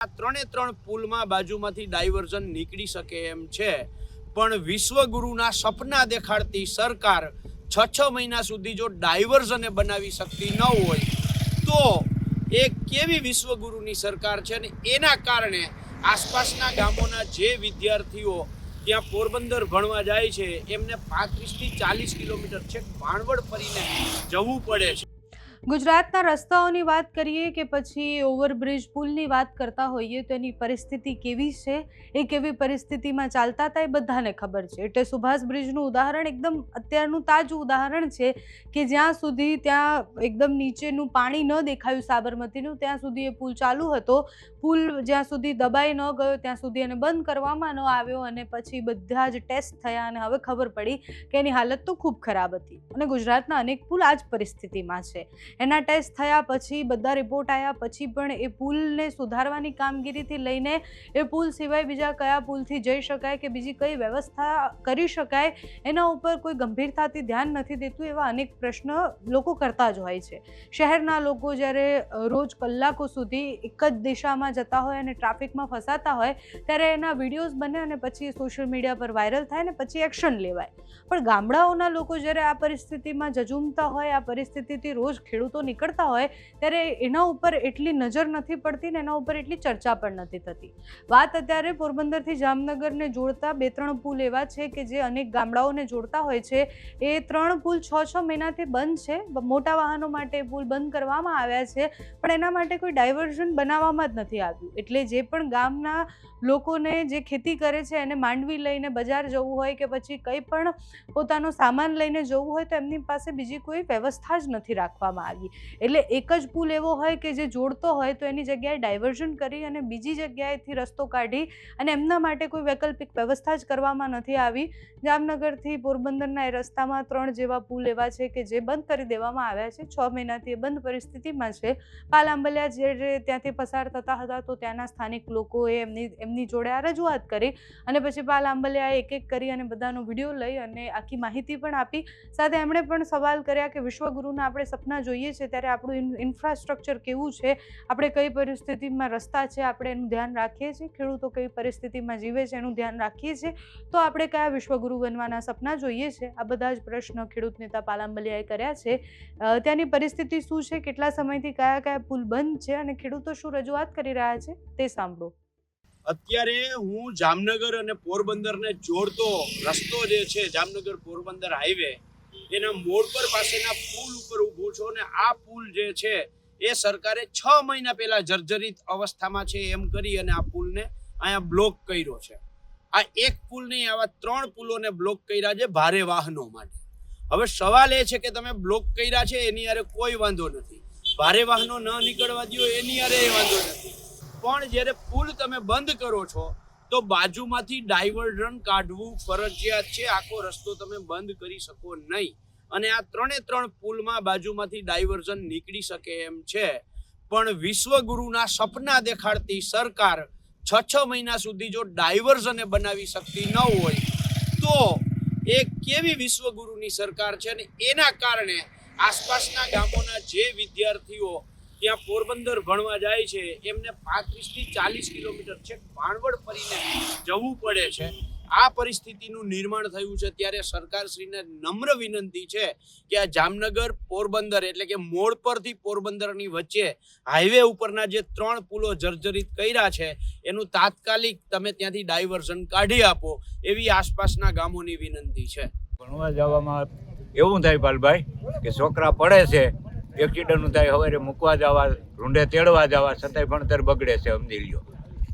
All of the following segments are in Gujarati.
ત્રણે ત્રણ પુલમાં બાજુમાંથી ડાયવર્ઝન નીકળી શકે એમ છે, પણ વિશ્વગુરુના સપના દેખાડતી સરકાર 6 મહિના સુધી જો ડાયવર્ઝને બનાવી શકતી ન હોય તો એ કેવી વિશ્વગુરુની સરકાર છે. અને એના કારણે આસપાસના ગામોના જે વિદ્યાર્થીઓ ત્યાં પોરબંદર ભણવા જાય છે એમને 35 થી 40 કિલોમીટર છેક ભાણવડ ફરીને જવું પડે છે. ગુજરાતના રસ્તાઓની વાત કરીએ કે પછી ઓવરબ્રિજ પુલની વાત કરતા હોઈએ તો એની પરિસ્થિતિ કેવી છે, એ કેવી પરિસ્થિતિમાં ચાલતા હતા એ બધાને ખબર છે. એટલે સુભાષ બ્રિજનું ઉદાહરણ એકદમ અત્યારનું તાજું ઉદાહરણ છે કે જ્યાં સુધી ત્યાં એકદમ નીચેનું પાણી ન દેખાયું સાબરમતીનું ત્યાં સુધી એ પુલ ચાલુ હતો. પુલ જ્યાં સુધી દબાઈ ન ગયો ત્યાં સુધી એને બંધ કરવામાં ન આવ્યો અને પછી બધા જ ટેસ્ટ થયા અને હવે ખબર પડી કે એની હાલત તો ખૂબ ખરાબ હતી. અને ગુજરાતના અનેક પુલ આ જ પરિસ્થિતિમાં છે. એના ટેસ્ટ થયા પછી બધા રિપોર્ટ આવ્યા પછી પણ એ પુલને સુધારવાની કામગીરીથી લઈને એ પુલ સિવાય બીજા કયા પુલથી જઈ શકાય કે બીજી કઈ વ્યવસ્થા કરી શકાય એના ઉપર કોઈ ગંભીરતાથી ધ્યાન નથી દેતું. એવા અનેક પ્રશ્ન લોકો કરતા જ હોય છે. શહેરના લોકો જ્યારે રોજ કલાકો સુધી એક જ દિશામાં જતા હોય અને ટ્રાફિકમાં ફસાતા હોય ત્યારે એના વિડીયોઝ બને અને પછી સોશિયલ મીડિયા પર વાયરલ થાય ને પછી એક્શન લેવાય. પણ ગામડાઓના લોકો જ્યારે આ પરિસ્થિતિમાં ઝઝૂમતા હોય, આ પરિસ્થિતિથી રોજ ખેડૂતો નીકળતા હોય ત્યારે એના ઉપર એટલી નજર નથી પડતી ને એના ઉપર એટલી ચર્ચા પણ નથી થતી. વાત અત્યારે પોરબંદરથી જામનગરને જોડતા 2-3 પુલ એવા છે કે જે અનેક ગામડાઓને જોડતા હોય છે. એ 3 પુલ 6 મહિનાથી બંધ છે. મોટા વાહનો માટે પુલ બંધ કરવામાં આવ્યા છે પણ એના માટે કોઈ ડાયવર્ઝન બનાવવામાં જ નથી આવ્યું. એટલે જે પણ ગામના લોકોને જે ખેતી કરે છે એને માંડવી લઈને બજાર જવું હોય કે પછી કંઈ પણ પોતાનો સામાન લઈને જવું હોય તો એમની પાસે બીજી કોઈ વ્યવસ્થા જ નથી રાખવામાં આવી. એટલે એક જ પુલ એવો હોય કે જે જોડતો હોય તો એની જગ્યાએ ડાયવર્ઝન કરી અને બીજી જગ્યાએથી રસ્તો કાઢી અને એમના માટે કોઈ વૈકલ્પિક વ્યવસ્થા જ કરવામાં નથી આવી. જામનગરથી પોરબંદરના એ રસ્તામાં 3 જેવા પુલ એવા છે કે જે બંધ કરી દેવામાં આવ્યા છે. 6 મહિનાથી એ બંધ પરિસ્થિતિમાં છે. પાલ આંબલિયા જે ત્યાંથી પસાર થતા હતા તો ત્યાંના સ્થાનિક લોકોએ એમની જોડે આ રજૂઆત કરી અને પછી પાલ આંબલિયાએ એક કરી અને બધાનો વિડીયો લઈ અને આખી માહિતી પણ આપી. સાથે એમણે પણ સવાલ કર્યા કે વિશ્વગુરુના આપણે સપના જોઈએ છે ત્યારે આપણું ઇન્ફ્રાસ્ટ્રક્ચર કેવું છે, આપણે કઈ પરિસ્થિતિમાં રસ્તા છે આપણે એનું ધ્યાન રાખીએ છીએ, ખેડૂતો કઈ પરિસ્થિતિમાં જીવે છે એનું ધ્યાન રાખીએ છીએ, તો આપણે કયા વિશ્વગુરુ બનવાના સપના જોઈએ છે. આ બધા જ પ્રશ્ન ખેડૂત નેતા પાલ આંબલિયાએ કર્યા છે. ત્યાંની પરિસ્થિતિ શું છે, કેટલા સમયથી કયા પુલ બંધ છે અને ખેડૂતો શું રજૂઆત કરી રહ્યા છે તે સાંભળો. અત્યારે હું જામનગર અને પોરબંદરને જોડતો રસ્તો જે છે જામનગર પોરબંદર હાઈવે એના મોડ પર પાસેના પુલ ઉપર ઊભું છું અને આ પુલ જે છે એ સરકારે 6 મહિના પહેલા જર્જરિત અવસ્થામાં છે એમ કરી અને આ પુલને અહીંયા બ્લોક કર્યો છે. આ એક પુલ નહીં, આવા 3 પુલોને બ્લોક કર્યા છે ભારે વાહનો માટે. હવે સવાલ એ છે કે તમે બ્લોક કર્યા છે એની હારે કોઈ વાંધો નથી, ભારે વાહનો ન નીકળવા દો એની હારે એ વાંધો નથી, પણ જ્યારે પુલ તમે બંધ કરો છો તો બાજુમાંથી ડાયવર્ઝન કાઢવું ફરજિયાત છે. આખો રસ્તો તમે બંધ કરી શકો નહીં. અને આ 3 પુલમાં બાજુમાંથી ડાયવર્ઝન નીકળી શકે એમ છે, પણ વિશ્વગુરુના સપના દેખાડતી સરકાર 6 મહિના સુધી જો ડાયવર્ઝને બનાવી શકતી ન હોય તો એ કેવી વિશ્વગુરુની સરકાર છે. અને એના કારણે આસપાસના ગામોના જે વિદ્યાર્થીઓ ત્યાં પોરબંદર ભણવા જાય છે એમને 35 થી 40 કિલોમીટર છેક ભાણવડ ફરીને જવું પડે છે. આ પરિસ્થિતિનું નિર્માણ થયું છે ત્યારે સરકારશ્રીને નમ્ર વિનંતી છે કે આ જામનગર પોરબંદર એટલે કે મોડ પરથી પોરબંદરની વચ્ચે હાઈવે ઉપરના જે 3 પુલો જર્જરિત કર્યા છે એનું તાત્કાલિક તમે ત્યાંથી ડાયવર્ઝન કાઢી આપો એવી આસપાસના ગામોની વિનંતી છે. ભણવા જવામાં એવું થાય પાલભાઈ કે છોકરા પડે છે, એક્સિડન્ટ થાય, હવે મૂકવા જવા, રૂંઢે તેડવા જવા, છતાંય ભણતર બગડે છે. સમજી લ્યો,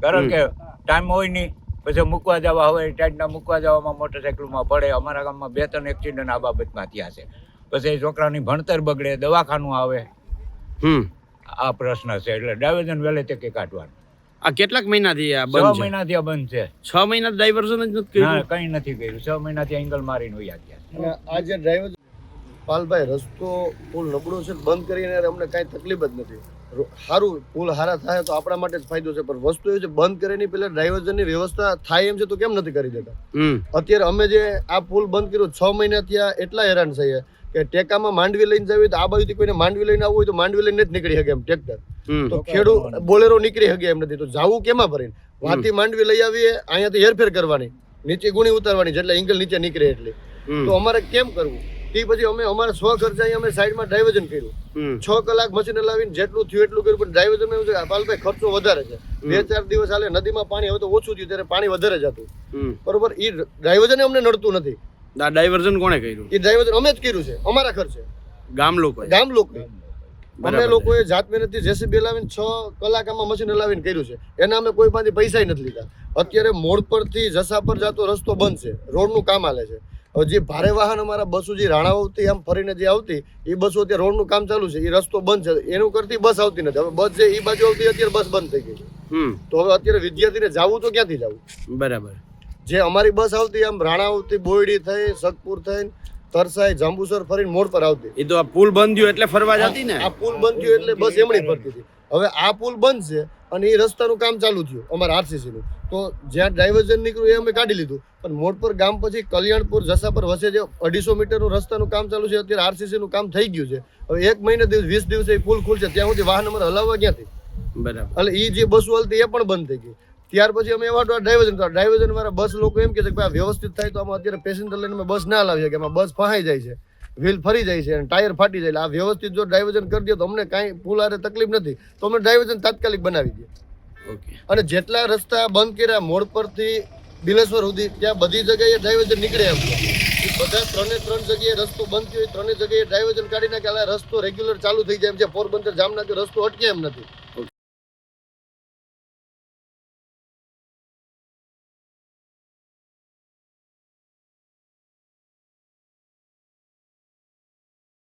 કારણ કે ટાઈમ હોય નહીં, પછી મૂકવા જવા, હવે ટાઈટના મૂકવા જવામાં મોટરસાઇકલમાં પડે. અમારા ગામમાં 2-3 એક્સિડન્ટ આ બાબતમાં થયા છે. પછી છોકરાની ભણતર બગડે, દવાખાનું આવે. આ પ્રશ્ન છે એટલે ડાયવર્ઝન વહેલે તકે કાઢવાનું. આ કેટલાક મહિનાથી આ બંધ છે? 6 મહિનાથી આ બંધ છે. 6 મહિના ડાયવર્ઝન જ નથી કર્યું? કંઈ નથી કર્યું. 6 મહિનાથી એંગલ મારીને વયા ગયા. આ જે ડ્રાઈવર પાલભાઈ રસ્તો પુલ નબળો છે, બંધ કરીને અમને કાંઈ તકલીફ જ નથી. સારું પુલ હારા થાય તો આપણા માટે જ ફાયદો છે, પણ વસ્તુ એ છે બંધ કરીને પેલા ડ્રાઈવર્ઝનની વ્યવસ્થા થાય એમ છે તો કેમ નથી કરી દેતા? અત્યારે અમે જે આ પુલ બંધ કર્યો 6 મહિના થયા એટલા હેરાન થઈએ કે ટેકામાં માંડવી લઈને જવી તો આ બાજુથી કોઈને માંડવી લઈને આવવું હોય તો માંડવી લઈને જ નીકળી શકે એમ ટ્રેક્ટર. તો ખેડૂત બોલેરો નીકળી શકે એમ નથી. તો જાવું કેમાં ભરીને વાથી માંડવી લઈ આવીએ, અહીંયાથી હેરફેર કરવાની, નીચે ગુણી ઉતારવાની, જેટલે એંગલ નીચે નીકળે એટલે. તો અમારે કેમ કરવું? તે પછી અમે અમારા સ્વ ખર્ચા અમે સાઈડમાં ડાયવર્ઝન કર્યું. 6 કલાક મશીન લાવીને જેટલું થયું એટલું કર્યું. પણ ડાયવર્ઝન એવું છે કે પાલભાઈ ખર્ચો વધારે છે. 2-4 દિવસ હાલે નદીમાં પાણી, હવે તો ઓછું થયું ત્યારે પાણી વધારે જતું. બરોબર, એ ડાયવર્ઝન અમને નડતું નથી. આ ડાયવર્ઝન કોણે કર્યું? એ ડાયવર્ઝન અમે જ કર્યું છે, અમારા ખર્ચે, ગામ લોકોએ. ગામ લોકોએ. અમે લોકોએ જાત મહેનતથી જેસીબી લાવીને 6 કલાક આમાં મશીન લાવીને કર્યું છે. એના અમે કોઈ પાસેથી પૈસા નથી લીધા. અત્યારે મોડ પરથી જસા પર જતો રસ્તો બંધ છે, રોડનું કામ હાલે છે. હવે જે ભારે વાહન અમારા બસો જે રાણાવાવથી આમ ફરીને જે આવતી એ બસો અત્યારે રોડનું કામ ચાલુ છે, એ રસ્તો બંધ છે. એનું કરતી બસ આવતી નથી. હવે બસ જે એ બાજુ આવતી અત્યારે બસ બંધ થઈ ગઈ. તો હવે અત્યારે વિદ્યાર્થીને જવું તો ક્યાંથી જવું? બરાબર. જે અમારી બસ આવતી આમ રાણાવાવથી બોયડી થઈ, સતપુર થઈને તરસાઈ, જાંબુસર ફરીને મોડ પર આવતી. એ તો આ પુલ બંધ થયો એટલે ફરવા જતી ને. આ પુલ બંધ થયો એટલે બસ એમણી ફરતી હતી. હવે આ પુલ બંધ છે અને એ રસ્તાનું કામ ચાલુ થયું અમારા આરસીસી નું. તો જ્યાં ડાયવર્ઝન નીકળ્યું એ અમે કાઢી લીધું. પણ મોડપર ગામ પછી કલ્યાણપુર જસાપર વચ્ચે જે 250 મીટરનું રસ્તાનું કામ ચાલુ છે, અત્યારે આરસીસી નું કામ થઈ ગયું છે. હવે 1 મહિને 20 દિવસે એ પુલ ખુલશે, ત્યાં સુધી વાહન અમારે હલાવવા ક્યાંથી? બરાબર. એટલે એ જે બસો હાલતી એ પણ બંધ થઈ ગઈ. ત્યાર પછી અમે એવા ડાયવર્ઝન વાળા બસ લોકો એમ કે છે કે ભાઈ વ્યવસ્થિત થાય તો આમાં અત્યારે પેસેન્જર લઈને અમે બસ ના લાવીએ, કે એમાં બસ ફસાઈ જાય છે, વ્હીલ ફરી જાય છે અને ટાયર ફાટી જાય. આ વ્યવસ્થિત જો ડાયવર્ઝન કરી દે તો અમને કાંઈ પુલ આરે તકલીફ નથી. તો અમે ડાયવર્ઝન તાત્કાલિક બનાવી દઈએ. ઓકે. અને જેટલા રસ્તા બંધ કર્યા મોડ પરથી બિલેશ્વર સુધી, ત્યાં બધી જગ્યાએ ડાયવર્ઝન નીકળે એમ છે. એ બધા 3 જગ્યાએ રસ્તો બંધ થયો, 3 જગ્યાએ ડાયવર્ઝન કાઢી નાખે. રસ્તો રેગ્યુલર ચાલુ થઈ જાય એમ છે. પોરબંદર જામનગર રસ્તો અટકે એમ નથી.